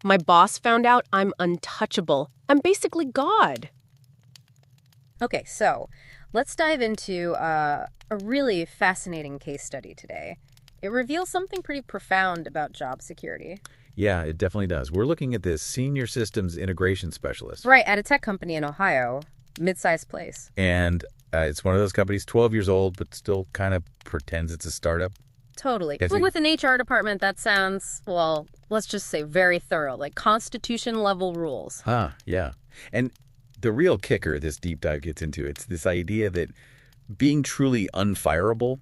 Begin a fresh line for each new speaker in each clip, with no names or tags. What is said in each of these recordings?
My boss found out I'm untouchable. I'm basically God.
Okay, so let's dive into a really fascinating case study today. It reveals something pretty profound about job security.
Yeah, it definitely does. We're looking at this senior systems integration specialist.
Right, at a tech company in Ohio, mid-sized place.
And it's one of those companies, 12 years old, but still kind of pretends it's a startup.
Totally. But with an HR department, that sounds, well, let's just say very thorough, like Constitution-level rules.
Yeah. And the real kicker this deep dive gets into, it's this idea that being truly unfireable,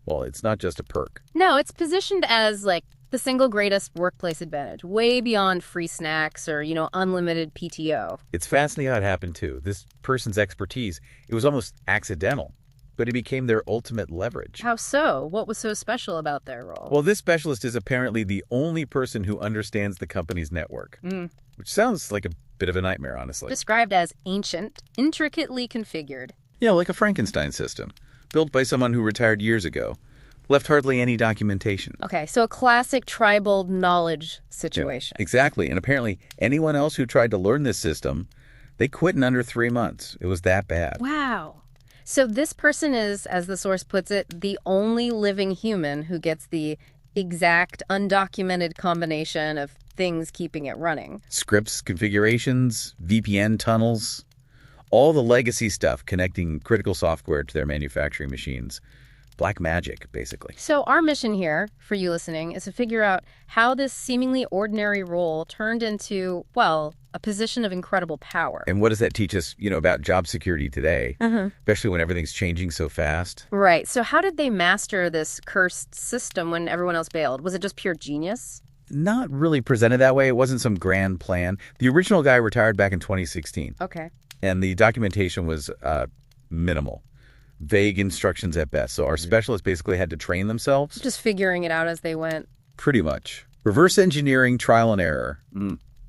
well, it's not just a perk.
No, it's positioned as, like, the single greatest workplace advantage, way beyond free snacks or, unlimited PTO.
It's fascinating how it happened, too. This person's expertise, it was almost accidental, but it became their ultimate leverage.
How so? What was so special about their role?
Well, this specialist is apparently the only person who understands the company's network, which sounds like a bit of a nightmare, honestly.
Described as ancient, intricately configured.
Yeah, like a Frankenstein system, built by someone who retired years ago, left hardly any documentation.
Okay, so a classic tribal knowledge situation.
Yeah, exactly, and apparently anyone else who tried to learn this system, they quit in under 3 months. It was that bad.
Wow. So this person is, as the source puts it, the only living human who gets the exact undocumented combination of things keeping it running.
Scripts, configurations, VPN tunnels, all the legacy stuff connecting critical software to their manufacturing machines. Black magic, basically.
So our mission here, for you listening, is to figure out how this seemingly ordinary role turned into, well, a position of incredible power.
And what does that teach us, about job security today, especially when everything's changing so fast?
Right. So how did they master this cursed system when everyone else bailed? Was it just pure genius?
Not really presented that way. It wasn't some grand plan. The original guy retired back in 2016.
Okay.
And the documentation was minimal. Vague instructions at best. So our specialists basically had to train themselves.
Just figuring it out as they went.
Pretty much. Reverse engineering trial and error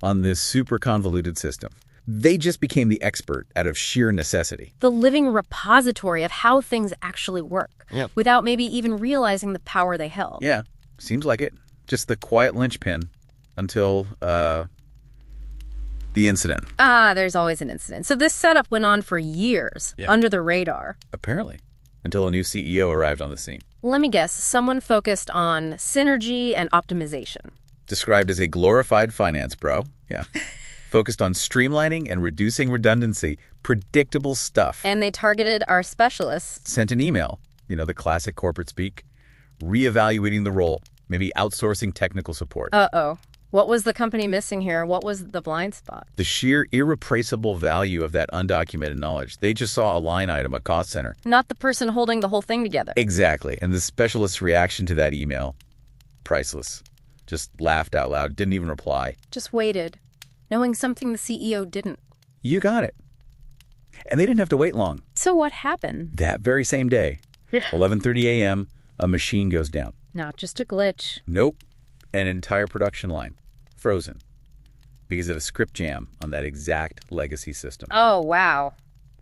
on this super convoluted system. They just became the expert out of sheer necessity.
The living repository of how things actually work.
Yep.
Without maybe even realizing the power they held.
Yeah, seems like it. Just the quiet linchpin until the incident.
There's always an incident. So this setup went on for years, under the radar.
Apparently, until a new CEO arrived on the scene.
Let me guess, someone focused on synergy and optimization.
Described as a glorified finance bro. Yeah. Focused on streamlining and reducing redundancy. Predictable stuff.
And they targeted our specialists.
Sent an email, the classic corporate speak, reevaluating the role, maybe outsourcing technical support.
Uh-oh. What was the company missing here? What was the blind spot?
The sheer irreplaceable value of that undocumented knowledge. They just saw a line item, a cost center.
Not the person holding the whole thing together.
Exactly. And the specialist's reaction to that email, priceless. Just laughed out loud, didn't even reply.
Just waited, knowing something the CEO didn't.
You got it. And they didn't have to wait long.
So what happened?
That very same day, 11:30 a.m., a machine goes down.
Not just a glitch.
Nope. An entire production line. Frozen. Because of a script jam on that exact legacy system.
Oh, wow.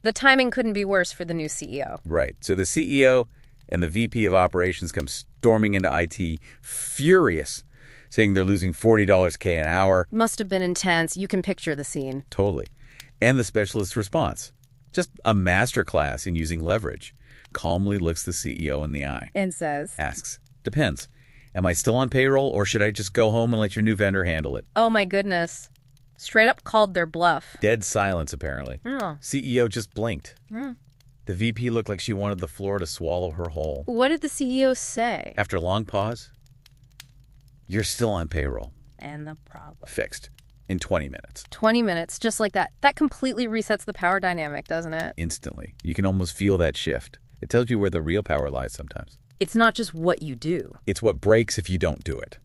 The timing couldn't be worse for the new CEO.
Right. So the CEO and the VP of operations come storming into IT, furious, saying they're losing $40K an hour.
Must have been intense. You can picture the scene.
Totally. And the specialist's response. Just a masterclass in using leverage. Calmly looks the CEO in the eye.
And says?
Asks. Depends. Am I still on payroll, or should I just go home and let your new vendor handle it?
Oh, my goodness. Straight up called their bluff.
Dead silence, apparently. CEO just blinked. The VP looked like she wanted the floor to swallow her whole.
What did the CEO say?
After a long pause, you're still on payroll.
And the problem?
Fixed. In 20 minutes.
20 minutes, just like that. That completely resets the power dynamic, doesn't it?
Instantly. You can almost feel that shift. It tells you where the real power lies sometimes.
It's not just what you do.
It's what breaks if you don't do it.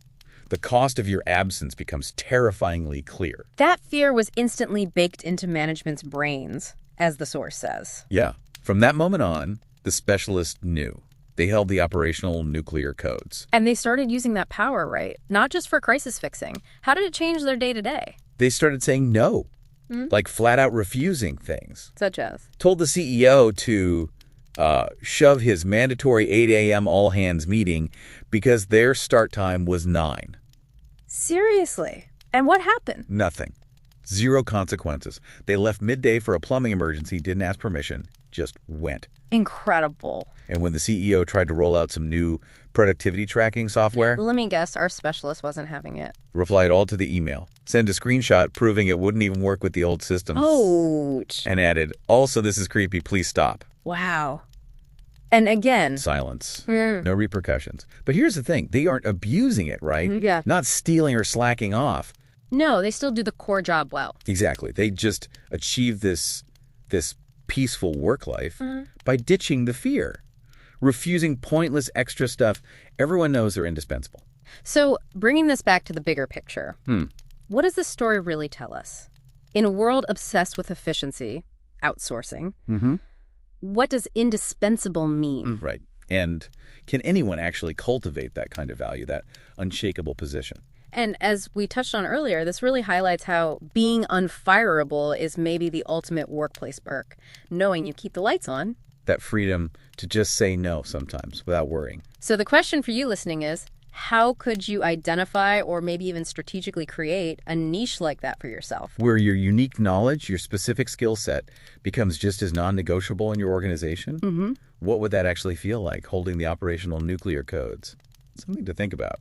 The cost of your absence becomes terrifyingly clear.
That fear was instantly baked into management's brains, as the source says.
Yeah. From that moment on, the specialist knew. They held the operational nuclear codes.
And they started using that power, right? Not just for crisis fixing. How did it change their day-to-day?
They started saying no. Like flat out refusing things.
Such as?
Told the CEO to shove his mandatory 8 a.m. all-hands meeting because their start time was 9.
Seriously? And what happened?
Nothing. Zero consequences. They left midday for a plumbing emergency, didn't ask permission, just went.
Incredible.
And when the CEO tried to roll out some new productivity tracking software,
Let me guess, our specialist wasn't having it.
replied all to the email, sent a screenshot proving it wouldn't even work with the old system,
Ouch.
and added, also, this is creepy, please stop.
Wow. And again,
Silence. No repercussions. But here's the thing. They aren't abusing it, right?
Yeah.
Not stealing or slacking off.
no, they still do the core job well.
Exactly. They just achieve this peaceful work life by ditching the fear, refusing pointless extra stuff. Everyone knows they're indispensable.
So bringing this back to the bigger picture, what does this story really tell us? In a world obsessed with efficiency, outsourcing, what does indispensable mean?
Right. And can anyone actually cultivate that kind of value, that unshakable position?
And as we touched on earlier, this really highlights how being unfireable is maybe the ultimate workplace perk, knowing you keep the lights on.
That freedom to just say no sometimes without worrying.
So the question for you listening is, how could you identify or maybe even strategically create a niche like that for yourself?
Where your unique knowledge, your specific skill set becomes just as non-negotiable in your organization? What would that actually feel like, holding the operational nuclear codes? Something to think about.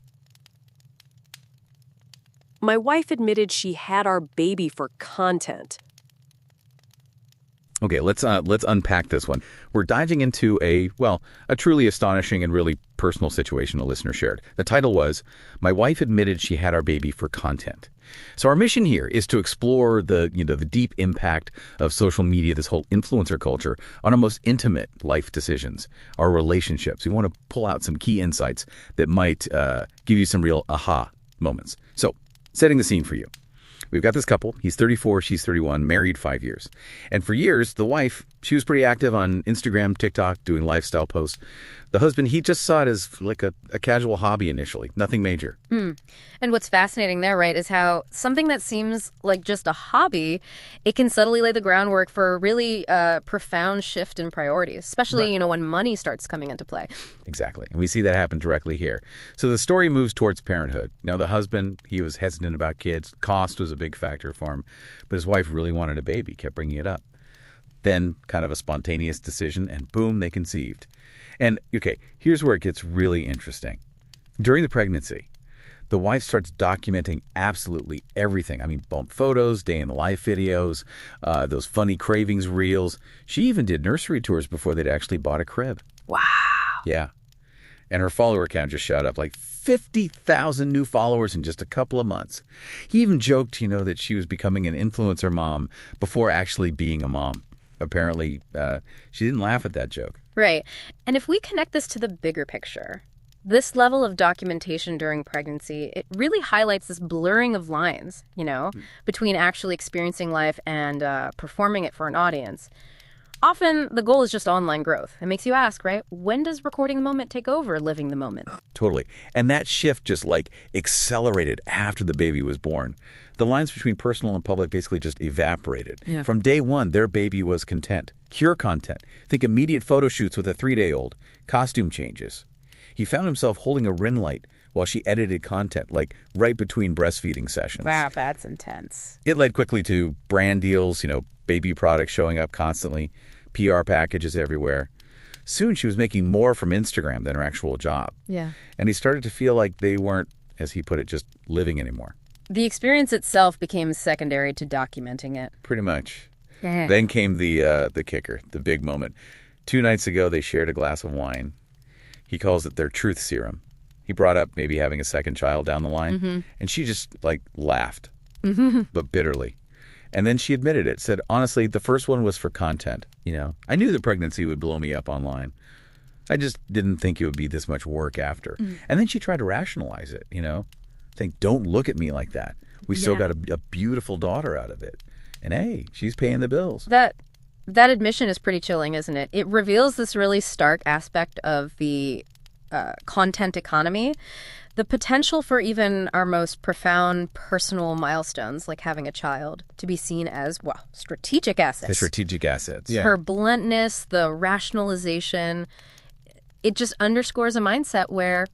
My wife admitted she had our baby for content.
Okay, let's unpack this one. We're diving into a truly astonishing and really personal situation a listener shared. The title was, My Wife Admitted She Had Our Baby for Content. So our mission here is to explore the deep impact of social media, this whole influencer culture, on our most intimate life decisions, our relationships. We want to pull out some key insights that might give you some real aha moments. So, setting the scene for you. We've got this couple. He's 34, she's 31, married 5 years. And for years, the wife, she was pretty active on Instagram, TikTok, doing lifestyle posts. The husband, he just saw it as like a casual hobby initially, nothing major.
And what's fascinating there, right, is how something that seems like just a hobby, it can subtly lay the groundwork for a really profound shift in priorities, especially, when money starts coming into play.
Exactly. And we see that happen directly here. So the story moves towards parenthood. Now, the husband, he was hesitant about kids. Cost was a big factor for him. But his wife really wanted a baby, kept bringing it up. Then, kind of a spontaneous decision, and boom, they conceived. And, okay, here's where it gets really interesting. During the pregnancy, the wife starts documenting absolutely everything. I mean, bump photos, day in the life videos, those funny cravings reels. She even did nursery tours before they'd actually bought a crib.
Wow.
Yeah. And her follower count just shot up, like 50,000 new followers in just a couple of months. He even joked, that she was becoming an influencer mom before actually being a mom. Apparently, she didn't laugh at that joke.
Right. And if we connect this to the bigger picture, this level of documentation during pregnancy, it really highlights this blurring of lines, between actually experiencing life and performing it for an audience. Often, the goal is just online growth. It makes you ask, right? When does recording the moment take over living the moment?
Totally. And that shift just accelerated after the baby was born. The lines between personal and public basically just evaporated.
Yeah.
From day one, their baby was content. Pure content. Think immediate photo shoots with a 3-day-old. Costume changes. He found himself holding a ring light while she edited content, right between breastfeeding sessions.
Wow, that's intense.
It led quickly to brand deals, baby products showing up constantly, PR packages everywhere. Soon she was making more from Instagram than her actual job.
Yeah.
And he started to feel like they weren't, as he put it, just living anymore.
The experience itself became secondary to documenting it.
Pretty much.
Yeah.
Then came the kicker, the big moment. 2 nights ago, they shared a glass of wine. He calls it their truth serum. He brought up maybe having a second child down the line, and she just laughed, but bitterly. And then she admitted it, said, honestly, the first one was for content. I knew the pregnancy would blow me up online. I just didn't think it would be this much work after. And then she tried to rationalize it, think, don't look at me like that. We still got a beautiful daughter out of it. And hey, she's paying the bills.
That admission is pretty chilling, isn't it? It reveals this really stark aspect of the content economy, the potential for even our most profound personal milestones, like having a child, to be seen as, strategic assets.
The strategic assets, yeah.
Her bluntness, the rationalization, it just underscores a mindset where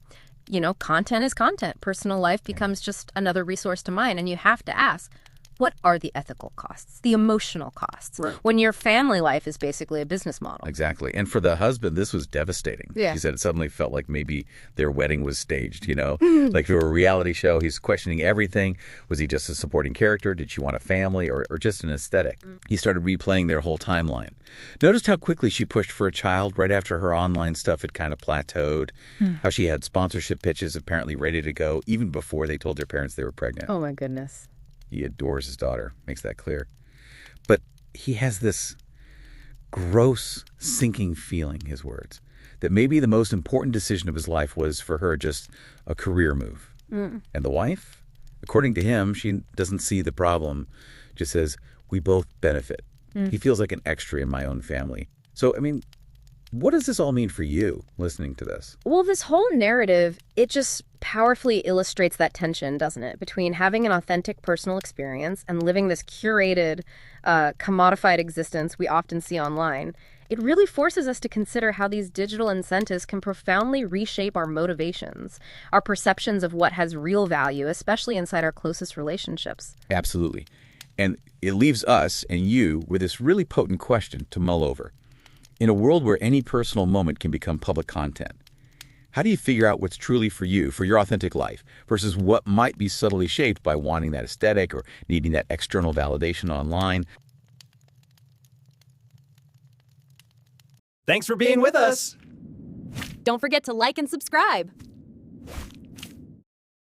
content is content. Personal life becomes just another resource to mine. And you have to ask, what are the ethical costs, the emotional costs, when your family life is basically a business model?
Exactly. And for the husband, this was devastating.
Yeah.
She said it suddenly felt like maybe their wedding was staged, like through a reality show. He's questioning everything. Was he just a supporting character? Did she want a family or just an aesthetic? He started replaying their whole timeline. Noticed how quickly she pushed for a child right after her online stuff had kind of plateaued, how she had sponsorship pitches apparently ready to go even before they told their parents they were pregnant.
Oh, my goodness.
He adores his daughter, makes that clear. But he has this gross, sinking feeling, his words, that maybe the most important decision of his life was for her just a career move. And the wife, according to him, she doesn't see the problem, just says, we both benefit. He feels like an extra in my own family. So, what does this all mean for you, listening to this?
Well, this whole narrative, it just powerfully illustrates that tension, doesn't it? Between having an authentic personal experience and living this curated, commodified existence we often see online. It really forces us to consider how these digital incentives can profoundly reshape our motivations, our perceptions of what has real value, especially inside our closest relationships.
Absolutely. And it leaves us and you with this really potent question to mull over. In a world where any personal moment can become public content, how do you figure out what's truly for you, for your authentic life, versus what might be subtly shaped by wanting that aesthetic or needing that external validation online?
Thanks for being with us.
Don't forget to like and subscribe.